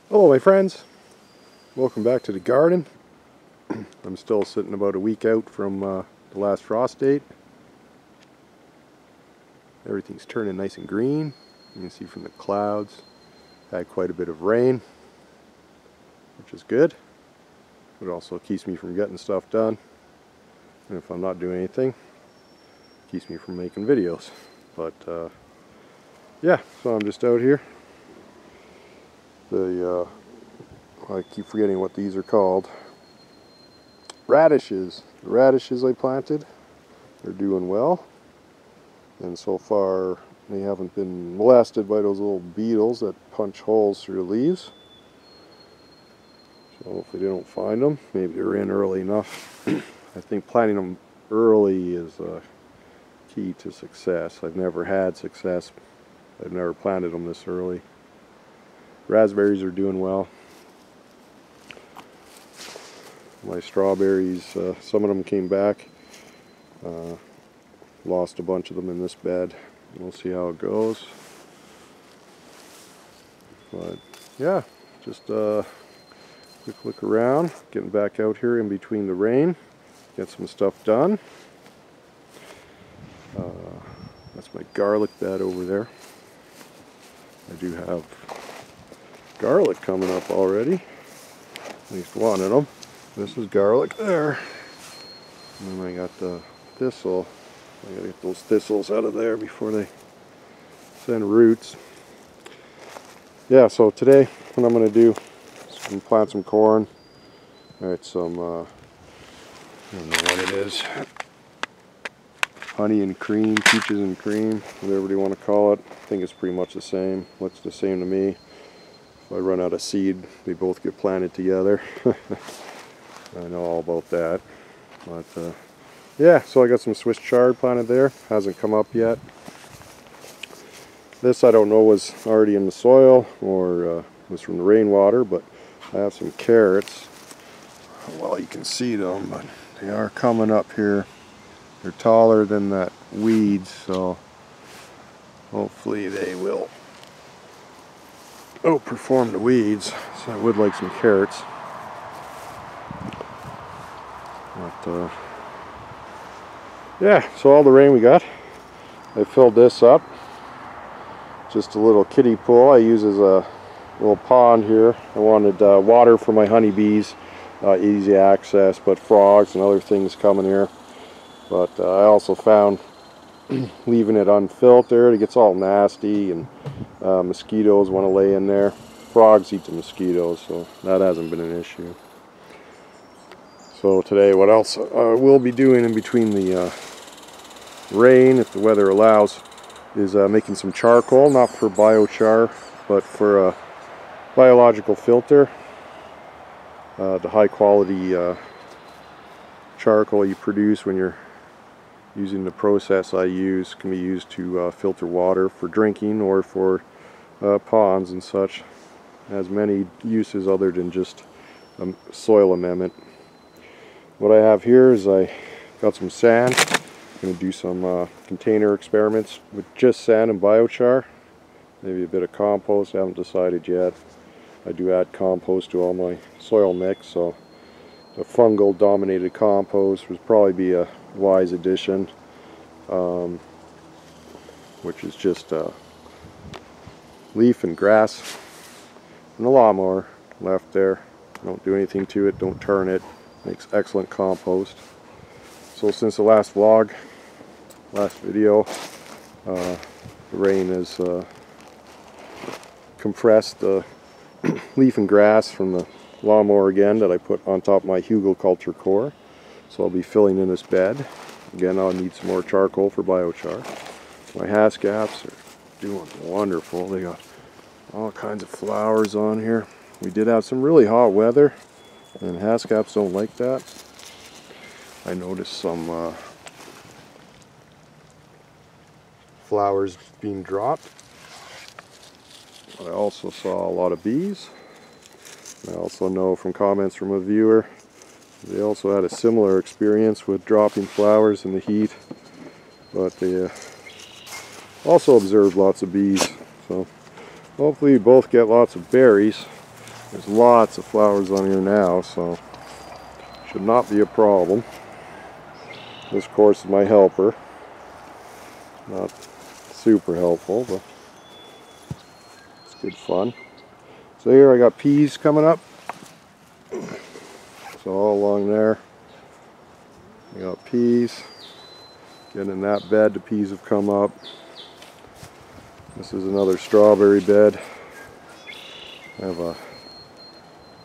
Hello my friends, welcome back to the garden. I'm still sitting about a week out from the last frost date. Everything's turning nice and green. You can see from the clouds, had quite a bit of rain, which is good. It also keeps me from getting stuff done. And if I'm not doing anything, it keeps me from making videos. But yeah, so I'm just out here. I keep forgetting what these are called. Radishes. The radishes I planted, they're doing well. And so far, they haven't been molested by those little beetles that punch holes through the leaves. So hopefully they don't find them. Maybe they're in early enough. I think planting them early is key to success. I've never had success. I've never planted them this early. Raspberries are doing well. My strawberries, some of them came back. Lost a bunch of them in this bed. We'll see how it goes. But yeah, just quick look around. Getting back out here in between the rain. Get some stuff done. That's my garlic bed over there. I do have garlic coming up already. At least one of them. This is garlic there. And then I got the thistle. I gotta get those thistles out of there before they send roots. Yeah, so today what I'm gonna do is plant some corn. Alright, some I don't know what it is. Honey and cream, peaches and cream, whatever you want to call it. I think it's pretty much the same. Looks the same to me. If I run out of seed, they both get planted together. I know all about that. But yeah, so I got some Swiss chard planted there. Hasn't come up yet. This I don't know was already in the soil or was from the rainwater, but I have some carrots. Well, you can see them, but they are coming up here. They're taller than that weed, so hopefully they will outperform the weeds. So I would like some carrots. But yeah, so all the rain we got, I filled this up. Just a little kiddie pool I use as a little pond here. I wanted water for my honeybees, easy access, but frogs and other things coming here. But I also found leaving it unfiltered, it gets all nasty, and mosquitoes want to lay in there. Frogs eat the mosquitoes, so that hasn't been an issue. So today, what else I will be doing in between the rain, if the weather allows, is making some charcoal, not for biochar, but for a biological filter. The high quality charcoal you produce when you're using the process I use can be used to filter water for drinking or for ponds and such. It has many uses other than just soil amendment. What I have here is I got some sand. I'm going to do some container experiments with just sand and biochar. Maybe a bit of compost, I haven't decided yet. I do add compost to all my soil mix, so the fungal dominated compost would probably be a wise addition, which is just leaf and grass and a lawnmower left there. Don't do anything to it, don't turn it. Makes excellent compost. So since the last vlog, last video, the rain has compressed the leaf and grass from the lawnmower again that I put on top of my hugelkultur core. So I'll be filling in this bed. Again, I'll need some more charcoal for biochar. My haskaps are doing wonderful. They got all kinds of flowers on here. We did have some really hot weather, and haskaps don't like that. I noticed some flowers being dropped. I also saw a lot of bees. I also know from comments from a viewer, they also had a similar experience with dropping flowers in the heat, but they also observed lots of bees. So hopefully we both get lots of berries. There's lots of flowers on here now, so should not be a problem. This, of course, is my helper. Not super helpful, but it's good fun. So here I got peas coming up. So all along there, I got peas. Getting in that bed, the peas have come up. This is another strawberry bed. I have a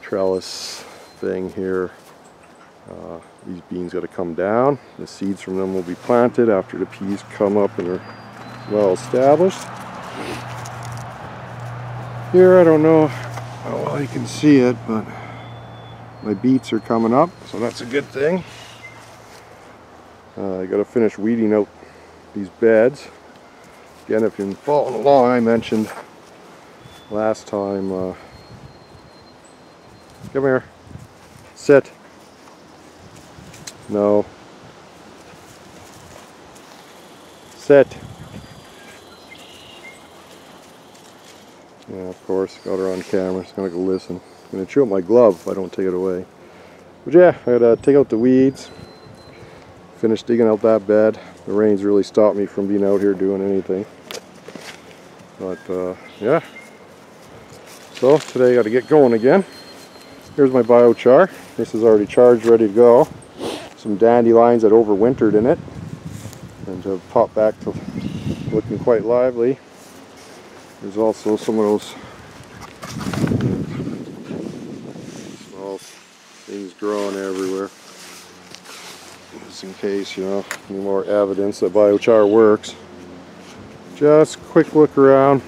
trellis thing here. These beans got to come down. The seeds from them will be planted after the peas come up and are well established. Here, I don't know how well you can see it, but my beets are coming up, so that's a good thing. I got to finish weeding out these beds. Again, if you've been following along, I mentioned last time, come here, sit, no, sit. Yeah, of course, got her on camera, she's gonna go listen. I'm gonna chew up my glove if I don't take it away. But yeah, I gotta take out the weeds, finish digging out that bed. The rain's really stopped me from being out here doing anything. But yeah, so today I got to get going again. Here's my biochar. This is already charged, ready to go. Some dandelions that overwintered in it and have popped back to looking quite lively. There's also some of those small things growing everywhere. Just in case, you know, any more evidence that biochar works. Just a quick look around.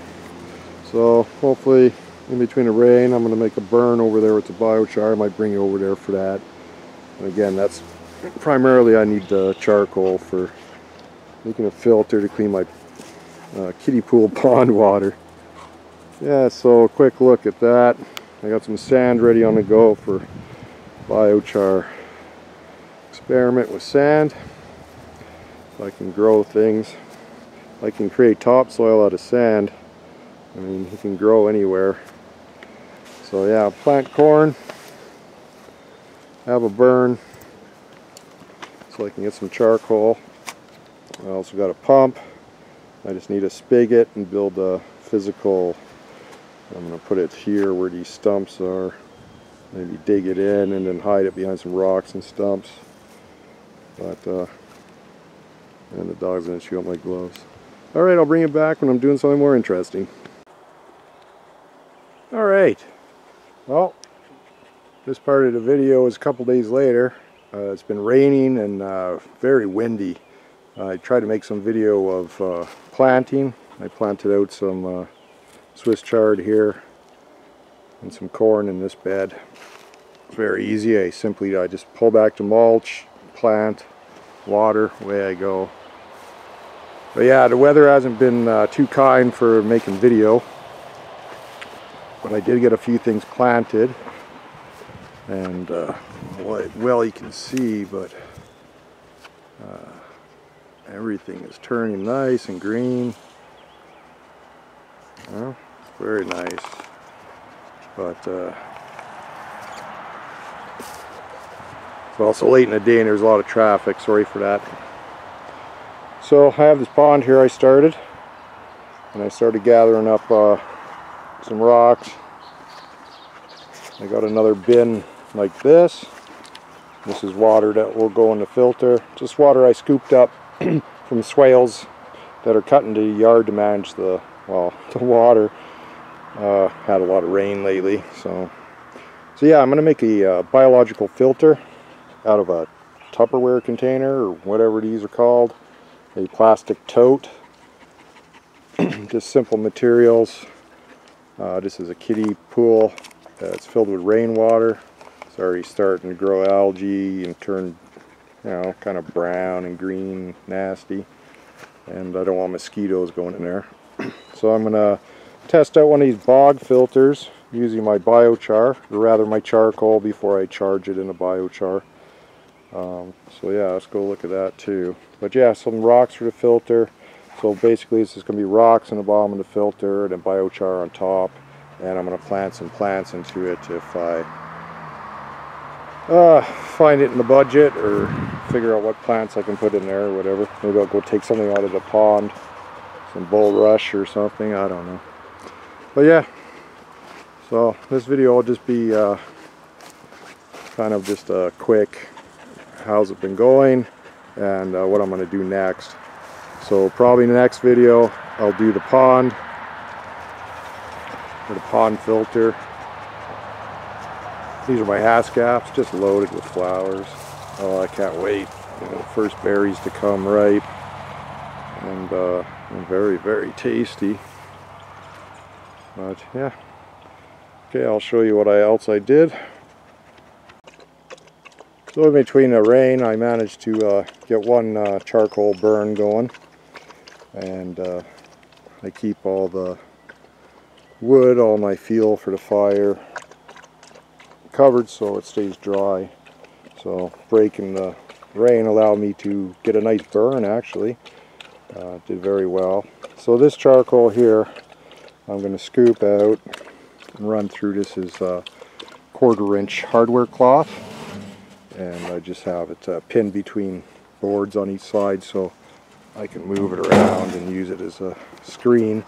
So hopefully in between the rain I'm going to make a burn over there with the biochar. I might bring you over there for that. And again, that's primarily I need the charcoal for making a filter to clean my kiddie pool pond water. Yeah, so a quick look at that. I got some sand ready on the go for biochar experiment with sand. So I can grow things. I can create topsoil out of sand. I mean, you can grow anywhere. So yeah, plant corn, have a burn, so I can get some charcoal. I also got a pump. I just need a spigot and build a physical. I'm going to put it here where these stumps are. Maybe dig it in and then hide it behind some rocks and stumps. But and the dog's going to chew up my gloves. Alright, I'll bring it back when I'm doing something more interesting. Alright, well, this part of the video is a couple days later. It's been raining and very windy. I tried to make some video of planting. I planted out some Swiss chard here and some corn in this bed. It's very easy. I just pull back the mulch, plant, water, away I go. But yeah, the weather hasn't been too kind for making video, but I did get a few things planted, and well, you can see, but everything is turning nice and green. Well, it's very nice, but it's also late in the day and there's a lot of traffic. Sorry for that. So I have this pond here I started, and I started gathering up some rocks. I got another bin like this. This is water that will go in the filter. Just water I scooped up from swales that are cut into the yard to manage the water. Had a lot of rain lately, so yeah, I'm going to make a biological filter out of a Tupperware container or whatever these are called. A plastic tote. Just simple materials. This is a kiddie pool. It's filled with rainwater. It's already starting to grow algae and turn, you know, kind of brown and green, nasty. And I don't want mosquitoes going in there. So I'm going to test out one of these bog filters using my biochar, or rather my charcoal, before I charge it in a biochar. So yeah, let's go look at that too. But yeah, some rocks for the filter. So basically it's just going to be rocks in the bottom of the filter and then biochar on top. and I'm going to plant some plants into it if I find it in the budget, or figure out what plants I can put in there or whatever. Maybe I'll go take something out of the pond, some bulrush or something, I don't know. But yeah, so this video will just be kind of just a quick how's it been going and what I'm going to do next. So probably in the next video I'll do the pond, or the pond filter. These are my hascaps, just loaded with flowers. Oh, I can't wait. First berries to come ripe, and very, very tasty. But yeah, okay, I'll show you what else I did. So in between the rain, I managed to get one charcoal burn going, and I keep all the wood, all my fuel for the fire covered so it stays dry. So breaking the rain allowed me to get a nice burn. Actually did very well. So this charcoal here I'm going to scoop out and run through. This is 1/4 inch hardware cloth, and I just have it pinned between boards on each side so I can move it around and use it as a screen.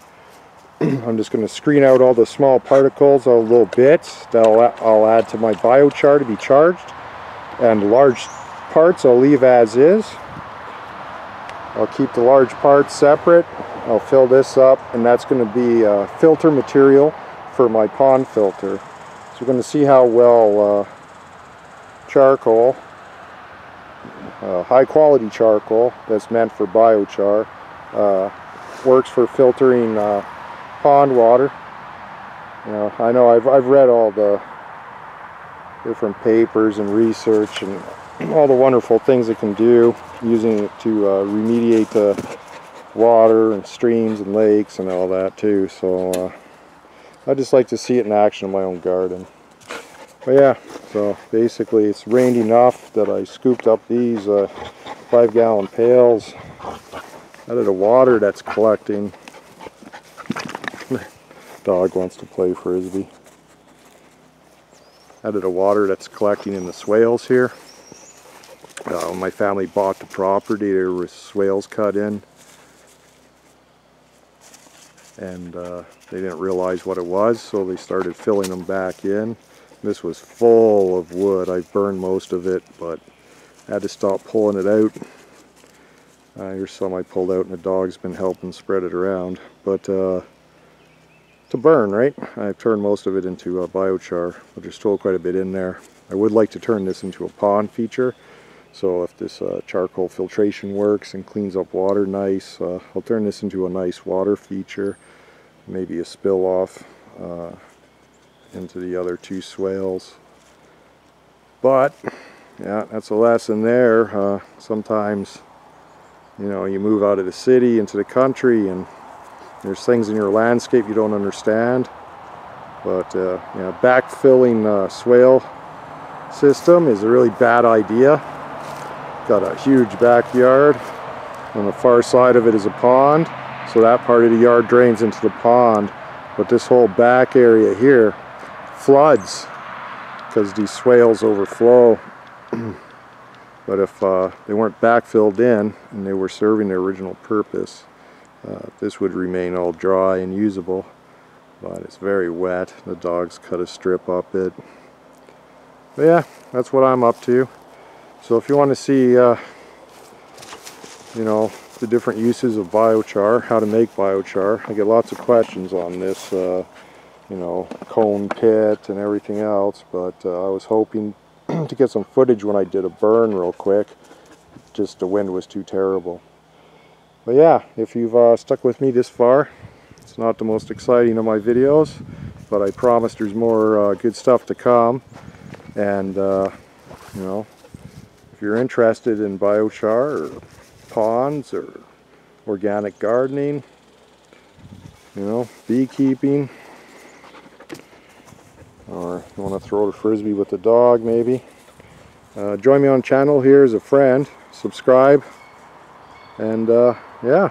I'm just going to screen out all the small particles, all the little bits that I'll add to my biochar to be charged, and large parts I'll leave as is. I'll keep the large parts separate. I'll fill this up, and that's going to be filter material for my pond filter. So we're going to see how well charcoal, high quality charcoal that's meant for biochar, works for filtering pond water. I know I've read all the different papers and research and all the wonderful things it can do, using it to remediate the water and streams and lakes and all that too. So I just like to see it in action in my own garden. But yeah, so basically it's rained enough that I scooped up these 5-gallon pails out of the water that's collecting. Dog wants to play frisbee. Out of the water that's collecting in the swales here. When my family bought the property, there were swales cut in, and they didn't realize what it was, so they started filling them back in. This was full of wood. I burned most of it, but I had to stop pulling it out. Here's some I pulled out, and the dog's been helping spread it around. But to burn, right? I've turned most of it into biochar, but there's still quite a bit in there. I would like to turn this into a pond feature, so if this charcoal filtration works and cleans up water nice, I'll turn this into a nice water feature, maybe a spill off into the other 2 swales. But yeah, that's a lesson there. Sometimes, you move out of the city into the country, and there's things in your landscape you don't understand. But backfilling swale system is a really bad idea. Got a huge backyard. On the far side of it is a pond, so that part of the yard drains into the pond. But this whole back area here floods because these swales overflow. But if they weren't backfilled in and they were serving their original purpose, this would remain all dry and usable. But it's very wet. The dogs cut a strip up it. But yeah, that's what I'm up to. So if you want to see the different uses of biochar, how to make biochar, I get lots of questions on this cone pit and everything else, but I was hoping to get some footage when I did a burn real quick. Just the wind was too terrible. But yeah, if you've stuck with me this far, it's not the most exciting of my videos, but I promise there's more good stuff to come. And if you're interested in biochar or ponds or organic gardening, beekeeping, or you want to throw the frisbee with the dog maybe, join me on channel here as a friend, subscribe, and yeah,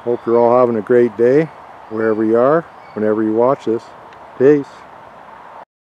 hope you're all having a great day wherever you are, whenever you watch this. Peace.